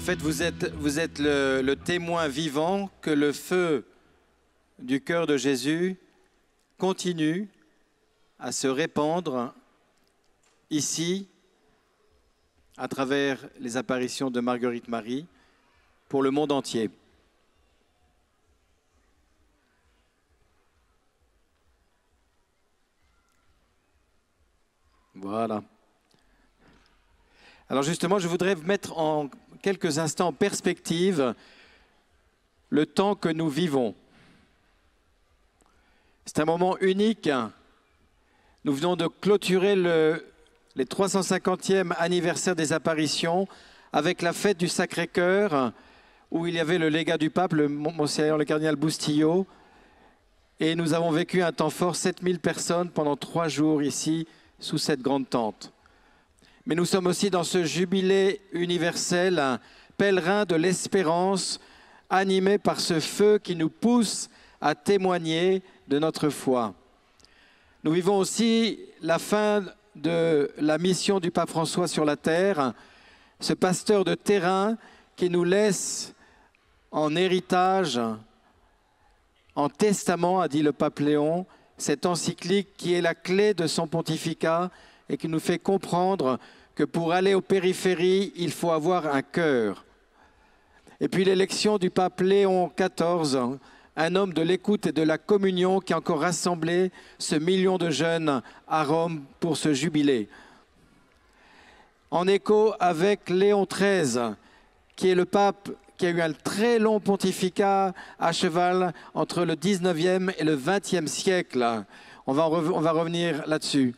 fait, vous êtes le témoin vivant que le feu du cœur de Jésus continue à se répandre ici, à travers les apparitions de Marguerite Marie, pour le monde entier. Voilà. Alors justement, je voudrais mettre en quelques instants en perspective le temps que nous vivons. C'est un moment unique. Nous venons de clôturer les 350e anniversaire des apparitions avec la fête du Sacré-Cœur, où il y avait le légat du pape, Monseigneur le cardinal Bustillo, et nous avons vécu un temps fort, 7000 personnes pendant 3 jours ici, sous cette grande tente. Mais nous sommes aussi dans ce jubilé universel, un pèlerin de l'espérance, animé par ce feu qui nous pousse à témoigner de notre foi. Nous vivons aussi la fin de la mission du pape François sur la terre, ce pasteur de terrain qui nous laisse en héritage, en testament, a dit le pape Léon, cette encyclique qui est la clé de son pontificat et qui nous fait comprendre que pour aller aux périphéries, il faut avoir un cœur. Et puis l'élection du pape Léon XIV, un homme de l'écoute et de la communion qui a encore rassemblé ce million de jeunes à Rome pour ce jubilé. En écho avec Léon XIII, qui est le pape qui a eu un très long pontificat à cheval entre le 19e et le 20e siècle. On va revenir là-dessus.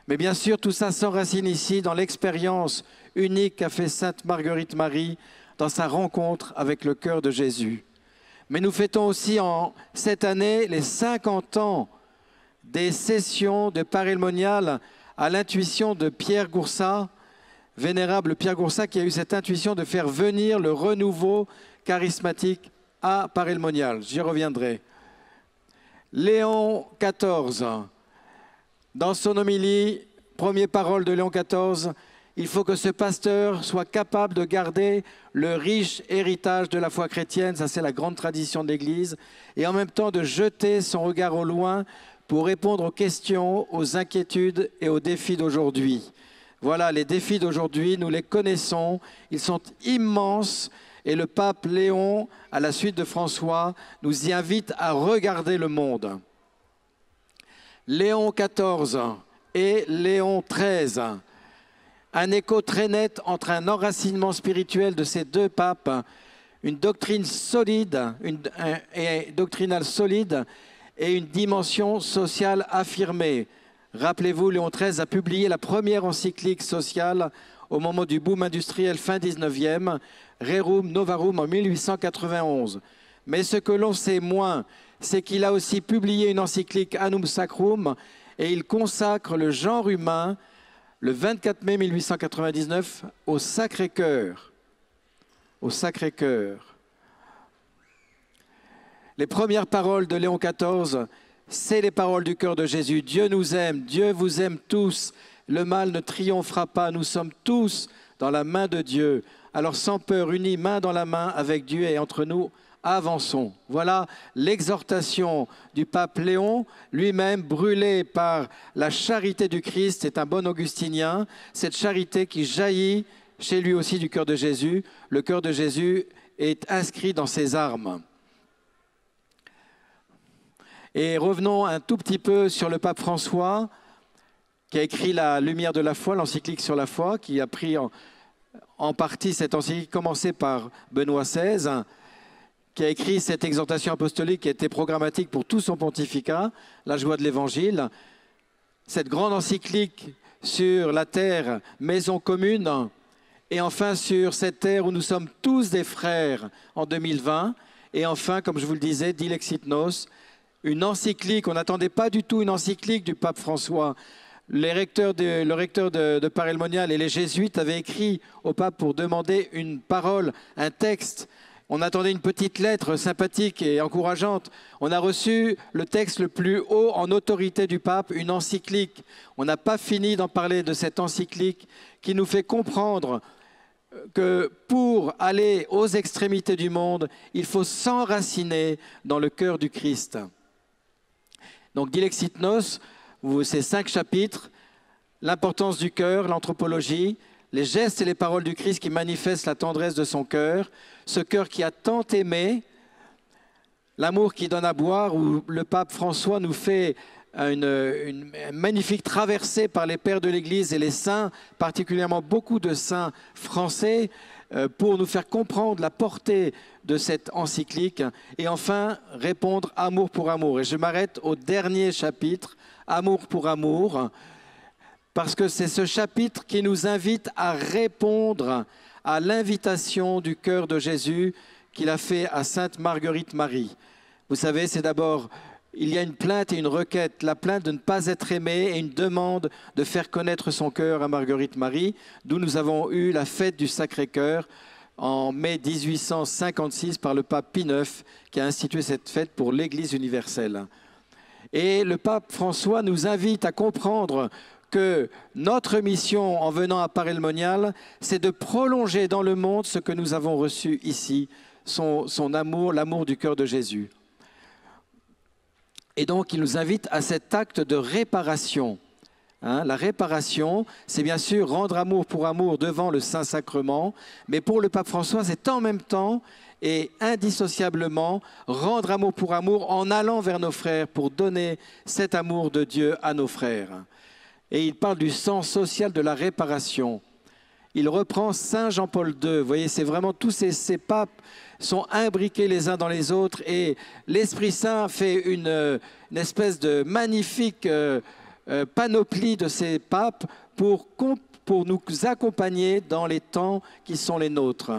Mais bien sûr, tout ça s'enracine ici dans l'expérience unique qu'a fait Sainte Marguerite Marie dans sa rencontre avec le cœur de Jésus. Mais nous fêtons aussi en cette année les 50 ans des sessions de Paray-le-Monial à l'intuition de Pierre Goursat, vénérable Pierre Goursat, qui a eu cette intuition de faire venir le renouveau charismatique à Paray-le-Monial. J'y reviendrai. Léon XIV, dans son homélie, première parole de Léon XIV, il faut que ce pasteur soit capable de garder le riche héritage de la foi chrétienne, ça c'est la grande tradition de l'Église, et en même temps de jeter son regard au loin pour répondre aux questions, aux inquiétudes et aux défis d'aujourd'hui. Voilà, les défis d'aujourd'hui, nous les connaissons, ils sont immenses et le pape Léon, à la suite de François, nous y invite à regarder le monde. Léon XIV et Léon XIII, un écho très net entre un enracinement spirituel de ces deux papes, une doctrine solide, doctrinale solide et une dimension sociale affirmée. Rappelez-vous, Léon XIII a publié la première encyclique sociale au moment du boom industriel fin 19e, Rerum Novarum en 1891. Mais ce que l'on sait moins, c'est qu'il a aussi publié une encyclique Annum Sacrum et il consacre le genre humain le 24 mai 1899 au Sacré-Cœur. Au Sacré-Cœur. Les premières paroles de Léon XIV, c'est les paroles du cœur de Jésus. Dieu nous aime, Dieu vous aime tous. Le mal ne triomphera pas, nous sommes tous dans la main de Dieu. Alors sans peur, unis main dans la main avec Dieu et entre nous, avançons. Voilà l'exhortation du pape Léon, lui-même brûlé par la charité du Christ, c'est un bon augustinien, cette charité qui jaillit chez lui aussi du cœur de Jésus. Le cœur de Jésus est inscrit dans ses armes. Et revenons un tout petit peu sur le pape François, qui a écrit La lumière de la foi, l'encyclique sur la foi, qui a pris en partie cette encyclique commencée par Benoît XVI, qui a écrit cette exhortation apostolique qui était programmatique pour tout son pontificat, La joie de l'Évangile. Cette grande encyclique sur la terre, maison commune, et enfin sur cette terre où nous sommes tous des frères en 2020. Et enfin, comme je vous le disais, Dilexit Nos, une encyclique, on n'attendait pas du tout une encyclique du pape François. Le recteur de Paray-le-Monial et les jésuites avaient écrit au pape pour demander une parole, un texte. On attendait une petite lettre sympathique et encourageante. On a reçu le texte le plus haut en autorité du pape, une encyclique. On n'a pas fini d'en parler de cette encyclique qui nous fait comprendre que pour aller aux extrémités du monde, il faut s'enraciner dans le cœur du Christ. Donc Dilexitnos, ces 5 chapitres, l'importance du cœur, l'anthropologie, les gestes et les paroles du Christ qui manifestent la tendresse de son cœur, ce cœur qui a tant aimé, l'amour qui donne à boire, où le pape François nous fait une magnifique traversée par les pères de l'Église et les saints, particulièrement beaucoup de saints français, pour nous faire comprendre la portée de cette encyclique. Et enfin, répondre amour pour amour. Et je m'arrête au dernier chapitre, amour pour amour, parce que c'est ce chapitre qui nous invite à répondre à l'invitation du cœur de Jésus qu'il a fait à Sainte Marguerite Marie. Vous savez, c'est d'abord, il y a une plainte et une requête, la plainte de ne pas être aimé et une demande de faire connaître son cœur à Marguerite Marie, d'où nous avons eu la fête du Sacré-Cœur en mai 1856 par le pape Pie IX qui a institué cette fête pour l'Église universelle. Et le pape François nous invite à comprendre que notre mission en venant à Paray-le-Monial, c'est de prolonger dans le monde ce que nous avons reçu ici, son amour, l'amour du cœur de Jésus. Et donc, il nous invite à cet acte de réparation. La réparation, c'est bien sûr rendre amour pour amour devant le Saint-Sacrement, mais pour le pape François, c'est en même temps et indissociablement rendre amour pour amour en allant vers nos frères pour donner cet amour de Dieu à nos frères. Et il parle du sens social de la réparation. Il reprend Saint Jean-Paul II. Vous voyez, c'est vraiment tous ces papes sont imbriqués les uns dans les autres et l'Esprit Saint fait une espèce de magnifique panoplie de ces papes pour nous accompagner dans les temps qui sont les nôtres.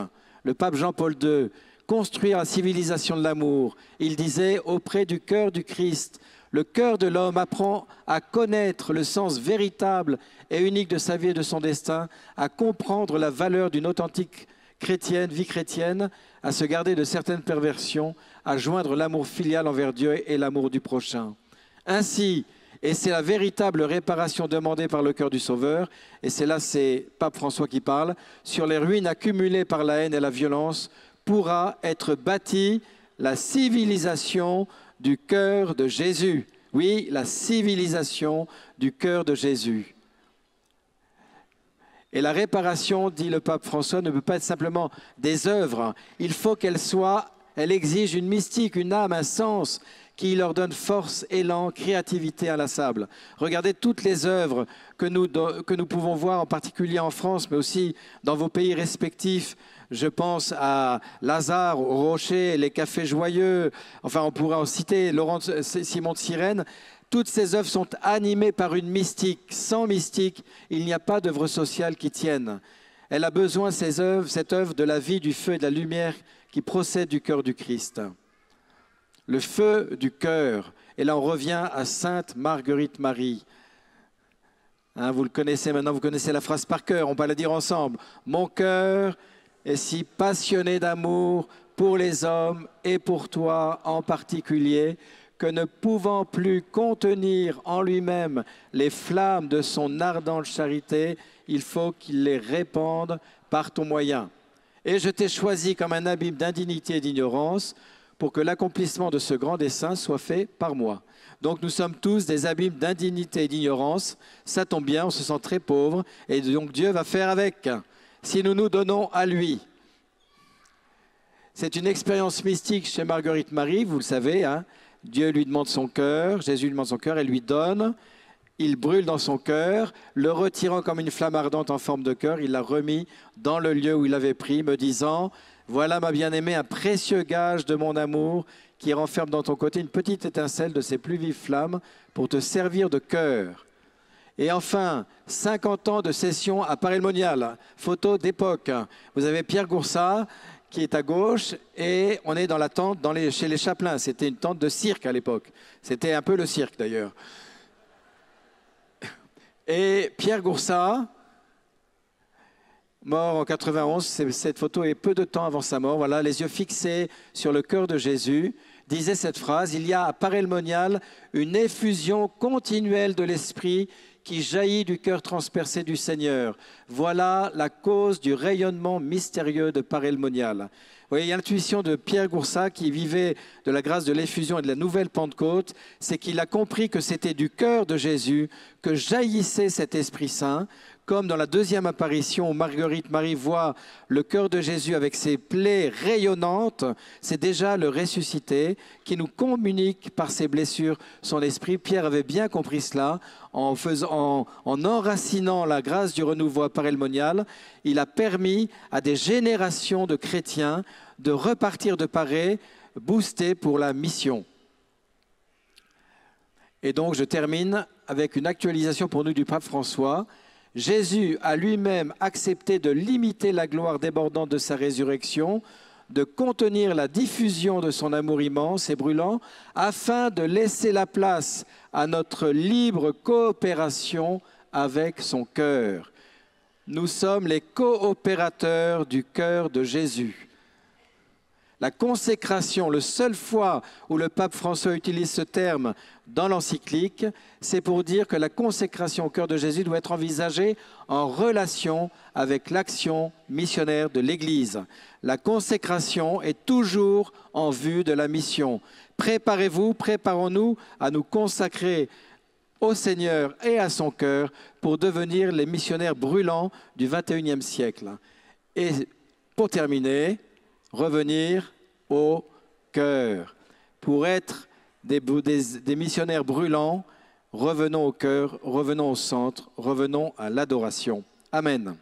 Le pape Jean-Paul II, construire la civilisation de l'amour. Il disait auprès du cœur du Christ, le cœur de l'homme apprend à connaître le sens véritable et unique de sa vie et de son destin, à comprendre la valeur d'une authentique vie chrétienne, à se garder de certaines perversions, à joindre l'amour filial envers Dieu et l'amour du prochain. Ainsi, et c'est la véritable réparation demandée par le cœur du Sauveur, et c'est là, c'est Pape François qui parle, sur les ruines accumulées par la haine et la violence, pourra être bâtie la civilisation du cœur de Jésus. Oui, la civilisation du cœur de Jésus. Et la réparation, dit le pape François, ne peut pas être simplement des œuvres. Il faut elle exige une mystique, une âme, un sens qui leur donne force, élan, créativité inlassable. Regardez toutes les œuvres que nous pouvons voir, en particulier en France, mais aussi dans vos pays respectifs. Je pense à Lazare, au Rocher, les Cafés Joyeux, enfin on pourrait en citer Simon de Cyrène. Toutes ces œuvres sont animées par une mystique. Sans mystique, il n'y a pas d'œuvre sociale qui tienne. Elle a besoin, cette œuvre, de la vie, du feu et de la lumière qui procède du cœur du Christ. Le feu du cœur. Et là, on revient à Sainte Marguerite Marie. Vous le connaissez maintenant, vous connaissez la phrase par cœur, on va la dire ensemble. Mon cœur est si passionné d'amour pour les hommes et pour toi en particulier, que ne pouvant plus contenir en lui-même les flammes de son ardente charité, il faut qu'il les répande par ton moyen. Et je t'ai choisi comme un abîme d'indignité et d'ignorance pour que l'accomplissement de ce grand dessein soit fait par moi. Donc nous sommes tous des abîmes d'indignité et d'ignorance. Ça tombe bien, on se sent très pauvre et donc Dieu va faire avec, si nous nous donnons à lui. C'est une expérience mystique chez Marguerite Marie, vous le savez, Dieu lui demande son cœur, Jésus lui demande son cœur, elle lui donne, il brûle dans son cœur, le retirant comme une flamme ardente en forme de cœur, il l'a remis dans le lieu où il l'avait pris, me disant « Voilà ma bien-aimée, un précieux gage de mon amour qui renferme dans ton côté une petite étincelle de ses plus vives flammes pour te servir de cœur. » Et enfin, 50 ans de session à Paray-le-Monial, photo d'époque. Vous avez Pierre Goursat qui est à gauche, et on est dans la tente chez les Chapelains. C'était une tente de cirque à l'époque. C'était un peu le cirque d'ailleurs. Et Pierre Goursat, mort en 91, cette photo est peu de temps avant sa mort. Voilà, les yeux fixés sur le cœur de Jésus. disait cette phrase: il y a à Paray-le-Monial une effusion continuelle de l'Esprit qui jaillit du cœur transpercé du Seigneur. Voilà la cause du rayonnement mystérieux de Paray-le-Monial. Vous voyez, l'intuition de Pierre Goursat, qui vivait de la grâce de l'effusion et de la nouvelle Pentecôte, c'est qu'il a compris que c'était du cœur de Jésus que jaillissait cet Esprit Saint, comme dans la deuxième apparition où Marguerite Marie voit le cœur de Jésus avec ses plaies rayonnantes. C'est déjà le ressuscité qui nous communique par ses blessures son esprit. Pierre avait bien compris cela en enracinant la grâce du renouveau à Paray-le-Monial. Il a permis à des générations de chrétiens de repartir de Paray boostés pour la mission. Et donc je termine avec une actualisation pour nous du pape François. Jésus a lui-même accepté de limiter la gloire débordante de sa résurrection, de contenir la diffusion de son amour immense et brûlant, afin de laisser la place à notre libre coopération avec son cœur. Nous sommes les coopérateurs du cœur de Jésus. La consécration, la seule fois où le pape François utilise ce terme dans l'encyclique, c'est pour dire que la consécration au cœur de Jésus doit être envisagée en relation avec l'action missionnaire de l'Église. La consécration est toujours en vue de la mission. Préparez-vous, préparons-nous à nous consacrer au Seigneur et à son cœur pour devenir les missionnaires brûlants du XXIe siècle. Et pour terminer, revenir au cœur. Pour être des missionnaires brûlants, revenons au cœur, revenons au centre, revenons à l'adoration. Amen.